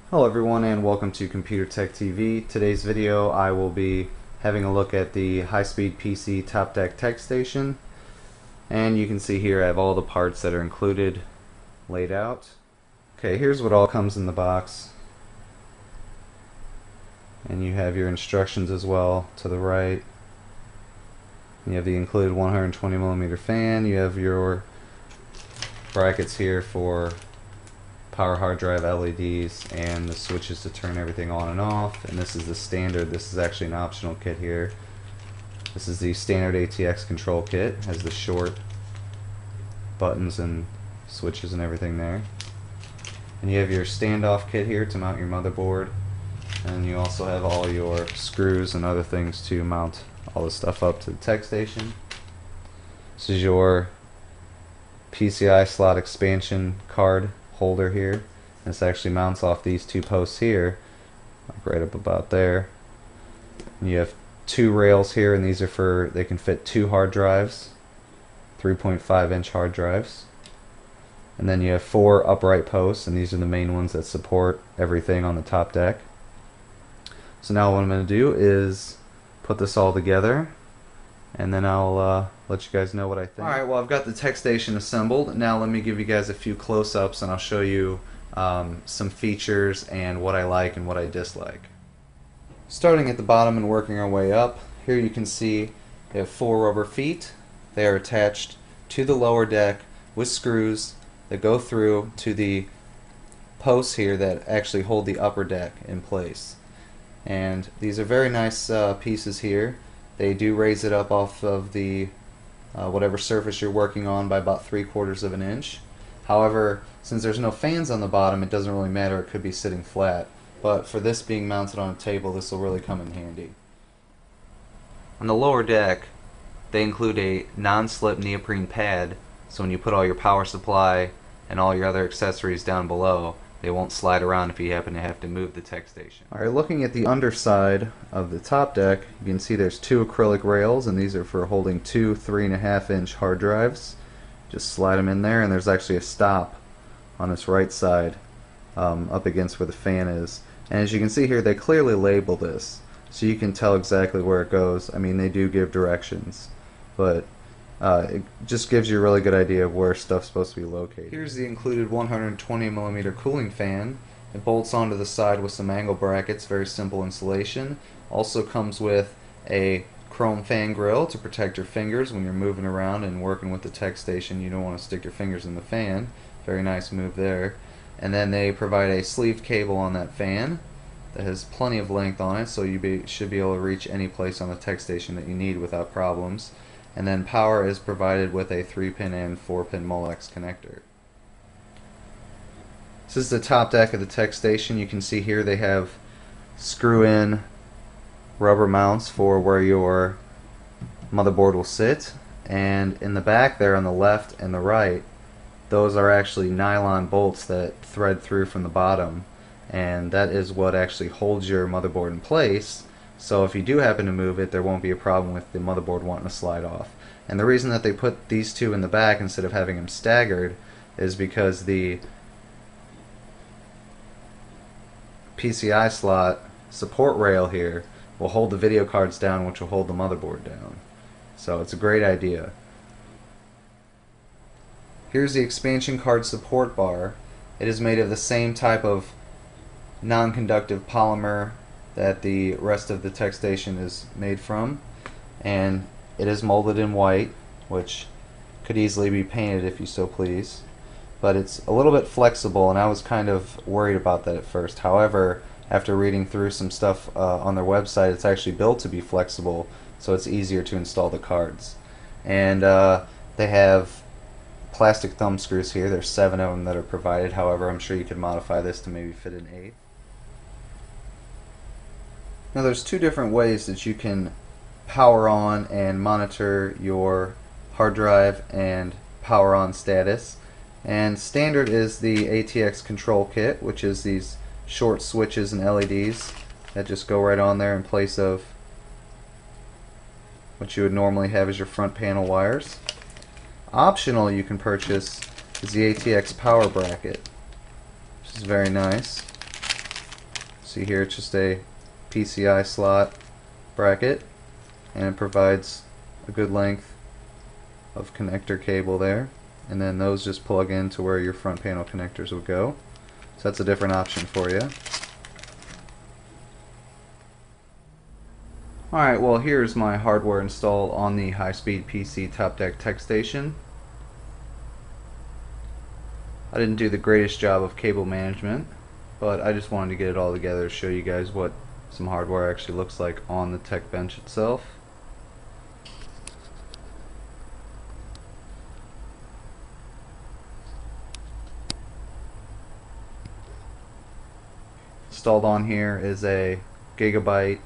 Hello everyone and welcome to Computer Tech TV. Today's video I will be having a look at the high-speed PC top deck tech station, and you can see here I have all the parts that are included laid out. Okay, here's what all comes in the box, and you have your instructions as well to the right. You have the included 120mm fan. You have your brackets here for power hard drive LEDs and the switches to turn everything on and off, and this is the standard. This is actually an optional kit here. This is the standard ATX control kit. It has the short buttons and switches and everything there. And you have your standoff kit here to mount your motherboard, and you also have all your screws and other things to mount all the stuff up to the tech station. This is your PCI slot expansion card holder here. This actually mounts off these two posts here, like right up about there. And you have two rails here, and these are for, they can fit 2 hard drives, 3.5-inch hard drives. And then you have 4 upright posts, and these are the main ones that support everything on the top deck. So now what I'm going to do is put this all together, and then I'll let you guys know what I think. Alright, well, I've got the tech station assembled. Now let me give you guys a few close-ups, and I'll show you some features and what I like and what I dislike. Starting at the bottom and working our way up, here you can see we have 4 rubber feet. They are attached to the lower deck with screws that go through to the posts here that actually hold the upper deck in place. And these are very nice pieces here. They do raise it up off of the whatever surface you're working on by about 3/4 of an inch. However, since there's no fans on the bottom, it doesn't really matter. It could be sitting flat. But for this being mounted on a table, this will really come in handy. On the lower deck, they include a non-slip neoprene pad, so when you put all your power supply and all your other accessories down below, they won't slide around if you happen to have to move the tech station. Alright, looking at the underside of the top deck, you can see there's 2 acrylic rails, and these are for holding 2 3.5-inch hard drives. Just slide them in there, and there's actually a stop on this right side up against where the fan is. And as you can see here, they clearly label this, so you can tell exactly where it goes. I mean, they do give directions, but it just gives you a really good idea of where stuff's supposed to be located. Here's the included 120mm cooling fan. It bolts onto the side with some angle brackets, very simple installation. Also comes with a chrome fan grill to protect your fingers when you're moving around and working with the tech station. You don't want to stick your fingers in the fan. Very nice move there. And then they provide a sleeved cable on that fan that has plenty of length on it, so you should be able to reach any place on the tech station that you need without problems. And then power is provided with a 3-pin and 4-pin Molex connector. This is the top deck of the tech station. You can see here they have screw-in rubber mounts for where your motherboard will sit, and in the back there on the left and the right, those are actually nylon bolts that thread through from the bottom, and that is what actually holds your motherboard in place. So if you do happen to move it, there won't be a problem with the motherboard wanting to slide off. And the reason that they put these 2 in the back instead of having them staggered is because the PCI slot support rail here will hold the video cards down, which will hold the motherboard down. So it's a great idea. Here's the expansion card support bar. It is made of the same type of non-conductive polymer that the rest of the tech station is made from, and it is molded in white, which could easily be painted if you so please, but it's a little bit flexible, and I was kind of worried about that at first. However, after reading through some stuff on their website, it's actually built to be flexible, so it's easier to install the cards. And they have plastic thumb screws here. There's 7 of them that are provided. However, I'm sure you could modify this to maybe fit an 8th. Now there's 2 different ways that you can power on and monitor your hard drive and power on status. And standard is the ATX control kit, which is these short switches and LEDs that just go right on there in place of what you would normally have as your front panel wires. Optional you can purchase is the ATX power bracket, which is very nice. See here, it's just a PCI slot bracket, and it provides a good length of connector cable there, and then those just plug into where your front panel connectors would go. So that's a different option for you. Alright, well, here's my hardware installed on the high-speed PC top deck tech station. I didn't do the greatest job of cable management, but I just wanted to get it all together to show you guys what some hardware actually looks like on the tech bench itself. Installed on here is a Gigabyte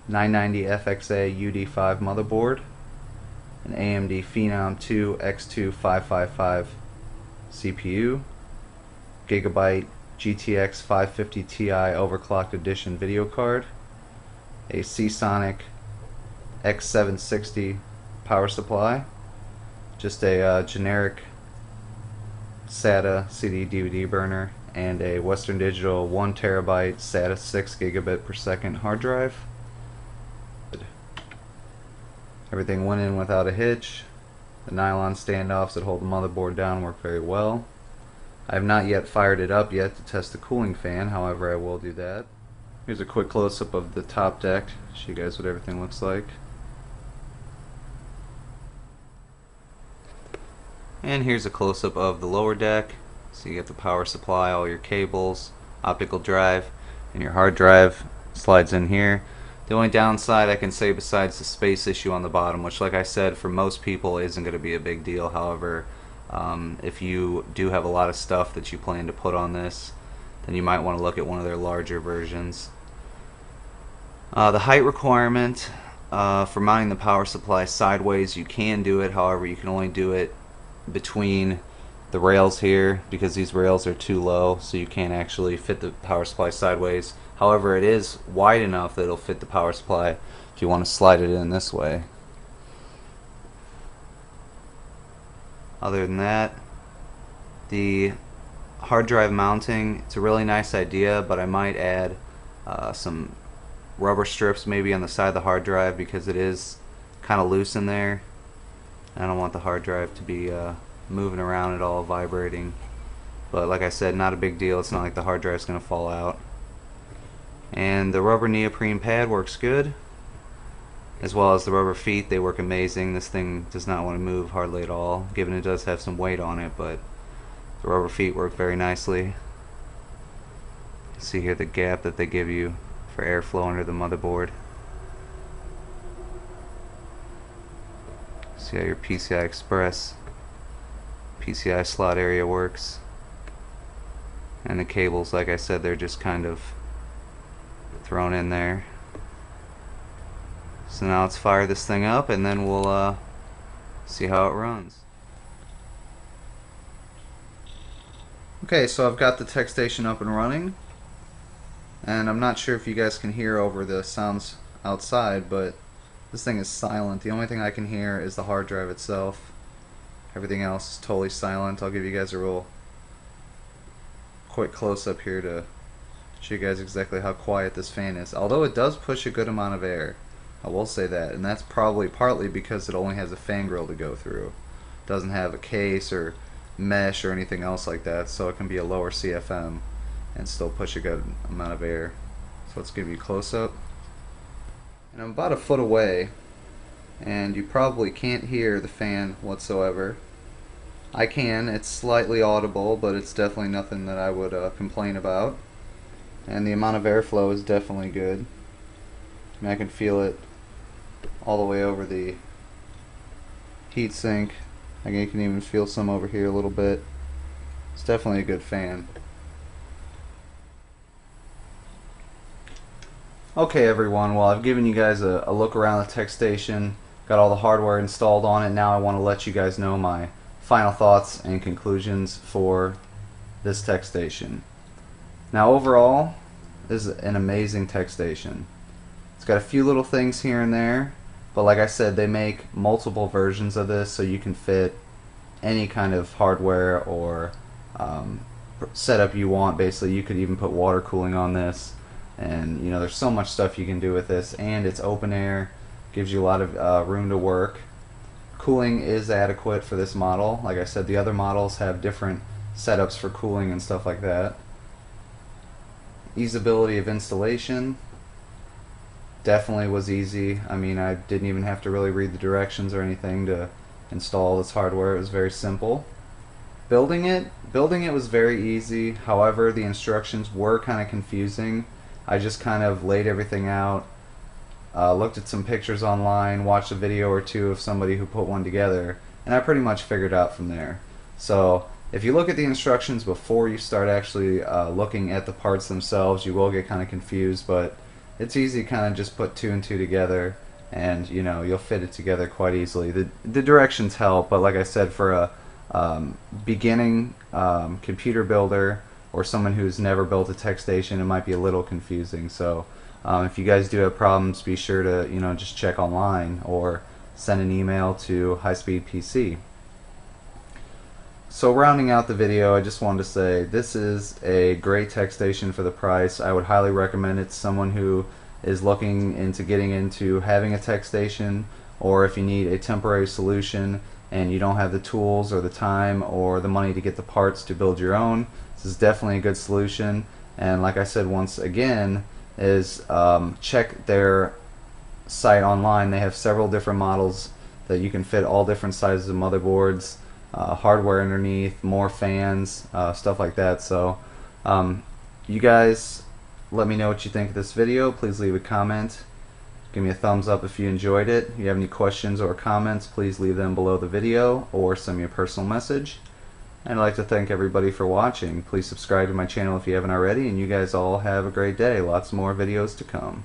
990 FXA UD5 motherboard, an AMD Phenom 2 X2555 CPU, Gigabyte GTX 550 Ti overclocked edition video card, a Seasonic X760 power supply, just a generic SATA CD DVD burner, and a Western Digital 1 terabyte SATA 6 gigabit per second hard drive. Everything went in without a hitch. The nylon standoffs that hold the motherboard down work very well. I have not yet fired it up yet to test the cooling fan, however I will do that. Here's a quick close-up of the top deck, show you guys what everything looks like. And here's a close-up of the lower deck. So you get the power supply, all your cables, optical drive, and your hard drive slides in here. The only downside I can say besides the space issue on the bottom, which like I said for most people isn't going to be a big deal, however if you do have a lot of stuff that you plan to put on this, then you might want to look at one of their larger versions. The height requirement for mounting the power supply sideways, you can do it, however you can only do it between the rails here because these rails are too low, so you can't actually fit the power supply sideways. However, it is wide enough that it'll fit the power supply if you want to slide it in this way. Other than that, the hard drive mounting, it's a really nice idea, but I might add some rubber strips maybe on the side of the hard drive because it is kind of loose in there. I don't want the hard drive to be moving around at all, vibrating. But like I said, not a big deal. It's not like the hard drive's going to fall out. And the rubber neoprene pad works good, as well as the rubber feet. They work amazing. This thing does not want to move hardly at all, given it does have some weight on it, but the rubber feet work very nicely. You can see here the gap that they give you for airflow under the motherboard. See how your PCI Express PCI slot area works. And the cables, like I said, they're just kind of thrown in there. So now let's fire this thing up and then we'll see how it runs. Okay, so I've got the tech station up and running, and I'm not sure if you guys can hear over the sounds outside, but this thing is silent. The only thing I can hear is the hard drive itself. Everything else is totally silent. I'll give you guys a real quick close-up here to show you guys exactly how quiet this fan is. Although it does push a good amount of air, I will say that, and that's probably partly because it only has a fan grill to go through. It doesn't have a case or mesh or anything else like that, so it can be a lower CFM and still push a good amount of air. So let's give you a close-up. And I'm about a foot away, and you probably can't hear the fan whatsoever. I can. It's slightly audible, but it's definitely nothing that I would complain about. And the amount of airflow is definitely good. I mean, I can feel it all the way over the heatsink. I can even feel some over here a little bit. It's definitely a good fan. Okay everyone, well I've given you guys a look around the tech station, got all the hardware installed on it. Now I want to let you guys know my final thoughts and conclusions for this tech station. Now overall, this is an amazing tech station. It's got a few little things here and there, but like I said, they make multiple versions of this so you can fit any kind of hardware or setup you want. Basically, you could even put water cooling on this, and you know, there's so much stuff you can do with this. And it's open air, gives you a lot of room to work. Cooling is adequate for this model. Like I said, the other models have different setups for cooling and stuff like that. Easeability of installation definitely was easy. I mean, I didn't even have to really read the directions or anything to install this hardware. It was very simple. Building it was very easy. However, the instructions were kind of confusing. I just kind of laid everything out, looked at some pictures online, watched a video or two of somebody who put one together, and I pretty much figured out from there. So if you look at the instructions before you start actually looking at the parts themselves, you will get kind of confused, but it's easy to kind of just put two and two together, and you know, you'll fit it together quite easily. The directions help, but like I said, for a beginning computer builder or someone who's never built a tech station, it might be a little confusing. So if you guys do have problems, be sure to, you know, just check online or send an email to HSPC. So rounding out the video, I just wanted to say this is a great tech station for the price. I would highly recommend it to someone who is looking into getting into having a tech station, or if you need a temporary solution and you don't have the tools or the time or the money to get the parts to build your own. This is definitely a good solution. And like I said, once again, is check their site online. They have several different models that you can fit all different sizes of motherboards, hardware underneath, more fans, stuff like that. So you guys let me know what you think of this video. Please leave a comment. Give me a thumbs up if you enjoyed it. If you have any questions or comments, please leave them below the video or send me a personal message. And I'd like to thank everybody for watching. Please subscribe to my channel if you haven't already, and you guys all have a great day. Lots more videos to come.